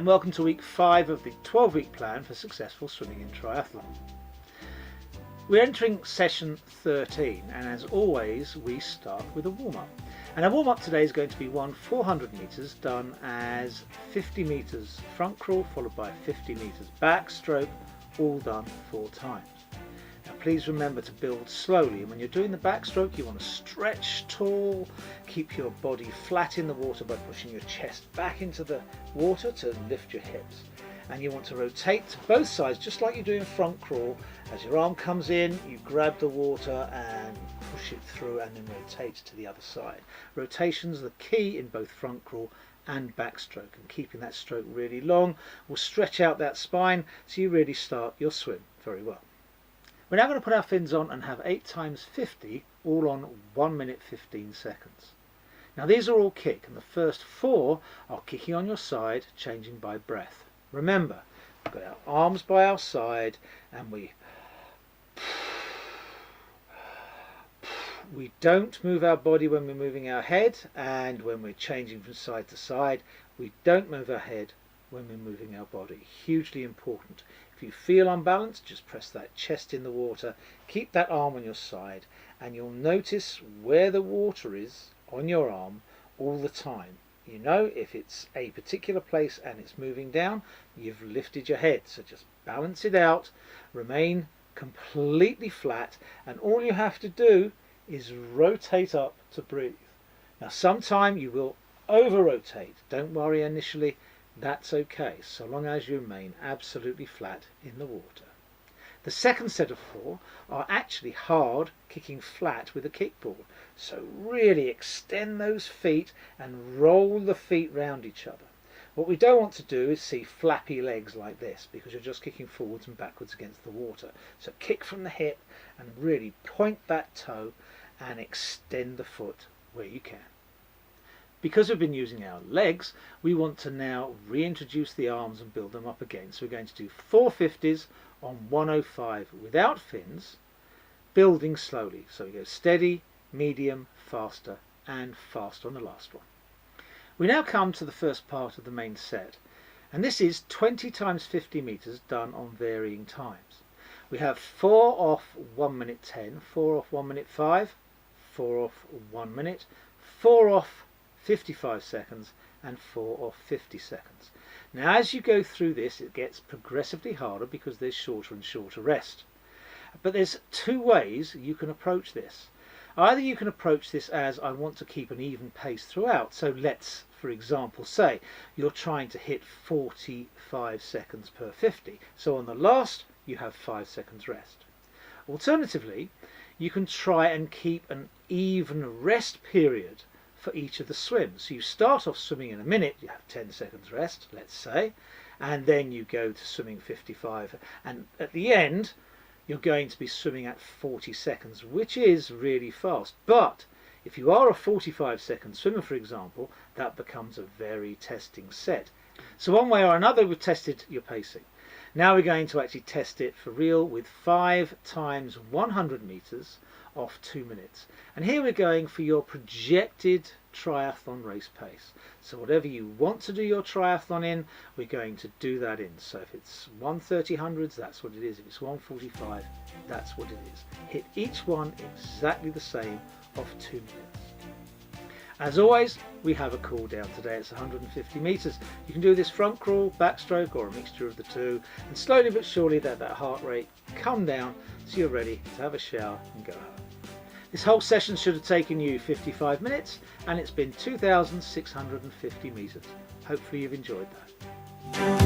and welcome to week 5 of the 12-week plan for successful swimming in triathlon. We're entering session 13, and as always we start with a warm-up. And our warm-up today is going to be one 400 metres done as 50 metres front crawl followed by 50 metres backstroke, all done 4 times. Now please remember to build slowly, and when you're doing the backstroke you want to stretch tall, keep your body flat in the water by pushing your chest back into the water to lift your hips. And you want to rotate to both sides just like you do in front crawl. As your arm comes in, you grab the water and push it through and then rotate to the other side. Rotations are the key in both front crawl and backstroke, and keeping that stroke really long will stretch out that spine so you really start your swim very well. We're now going to put our fins on and have 8 times 50 all on 1 minute 15 seconds. Now these are all kick, and the first 4 are kicking on your side, changing by breath. Remember, we've got our arms by our side and we don't move our body when we're moving our head, and when we're changing from side to side we don't move our head when we're moving our body. Hugely important. If you feel unbalanced, just press that chest in the water, keep that arm on your side, and you'll notice where the water is on your arm all the time. You know if it's a particular place and it's moving down, you've lifted your head. So just balance it out, remain completely flat, and all you have to do is rotate up to breathe. Now sometime you will over rotate. Don't worry initially, that's okay, so long as you remain absolutely flat in the water. The second set of 4 are actually hard kicking flat with a kickboard. So really extend those feet and roll the feet round each other. What we don't want to do is see flappy legs like this, because you're just kicking forwards and backwards against the water. So kick from the hip and really point that toe and extend the foot where you can. Because we've been using our legs, we want to now reintroduce the arms and build them up again. So we're going to do 4 50s on 105 without fins, building slowly. So we go steady, medium, faster, and fast on the last one. We now come to the first part of the main set, and this is 20 times 50 metres done on varying times. We have 4 off 1 minute 10, 4 off 1 minute 5, 4 off 1 minute, 4 off 55 seconds, and 4 off 50 seconds. Now as you go through this it gets progressively harder because there's shorter and shorter rest. But there's 2 ways you can approach this. Either you can approach this as I want to keep an even pace throughout, so let's for example say you're trying to hit 45 seconds per 50, so on the last you have 5 seconds rest. Alternatively, you can try and keep an even rest period for each of the swims. So you start off swimming in a minute, you have 10 seconds rest, let's say, and then you go to swimming 55, and at the end you're going to be swimming at 40 seconds, which is really fast. But if you are a 45-second swimmer, for example, that becomes a very testing set. So one way or another we've tested your pacing. Now we're going to actually test it for real with 5 times 100 metres off 2 minutes. And here we're going for your projected triathlon race pace. So whatever you want to do your triathlon in, we're going to do that in. So if it's 1:30 hundreds, that's what it is. If it's 1:45, that's what it is. Hit each one exactly the same off 2 minutes. As always, we have a cool down today. It's 150 metres. You can do this front crawl, backstroke, or a mixture of the 2, and slowly but surely let that heart rate come down so you're ready to have a shower and go home. This whole session should have taken you 55 minutes, and it's been 2,650 metres. Hopefully you've enjoyed that.